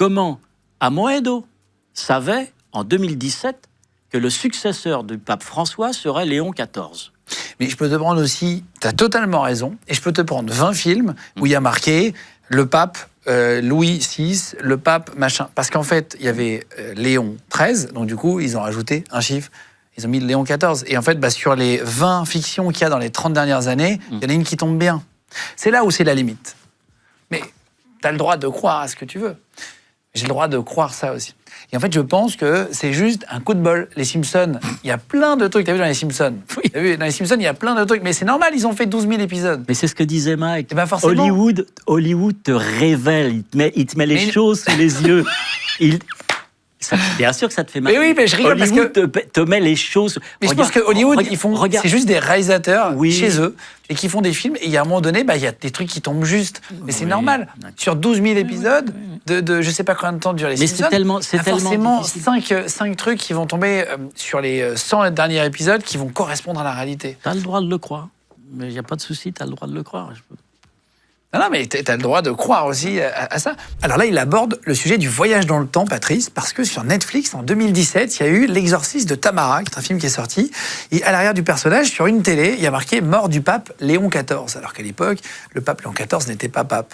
comment Amoedo savait, en 2017, que le successeur du pape François serait Léon XIV. Mais je peux te prendre aussi, tu as totalement raison, et je peux te prendre 20 films où il y a marqué le pape Louis VI, le pape machin. Parce qu'en fait, il y avait Léon XIII, donc du coup, ils ont rajouté un chiffre. Ils ont mis Léon XIV. Et en fait, sur les 20 fictions qu'il y a dans les 30 dernières années, il y en a une qui tombe bien. C'est là où c'est la limite. Mais tu as le droit de croire à ce que tu veux. J'ai le droit de croire ça aussi. Et en fait, je pense que c'est juste un coup de bol. Les Simpsons, il y a plein de trucs. T'as vu dans les Simpsons? Oui. T'as vu, dans les Simpsons, il y a plein de trucs. Mais c'est normal, ils ont fait 12 000 épisodes. Mais c'est ce que disait Mike. Et ben forcément. Hollywood te révèle, il te met les choses sous les yeux. Bien sûr que ça te fait mal. Mais oui, mais je rigole Hollywood parce que... te met les choses... Mais je pense que Hollywood, regarde. c'est juste des réalisateurs Oui. chez eux et qui font des films. Et il y a un moment donné, il y a des trucs qui tombent juste. Mais c'est Oui, normal. d'accord. Sur 12 000 épisodes, de je sais pas combien de temps durent les Mais Simpsons, c'est tellement il y a forcément difficile. 5 trucs qui vont tomber sur les 100 derniers épisodes qui vont correspondre à la réalité. T'as le droit de le croire. Mais il n'y a pas de souci, t'as le droit de le croire. Non, mais tu as le droit de croire aussi à ça. Alors là, il aborde le sujet du voyage dans le temps, Patrice, parce que sur Netflix, en 2017, il y a eu L'Exorcisme de Tamara, qui est un film qui est sorti. Et à l'arrière du personnage, sur une télé, il y a marqué « Mort du pape Léon XIV ». Alors qu'à l'époque, le pape Léon XIV n'était pas pape.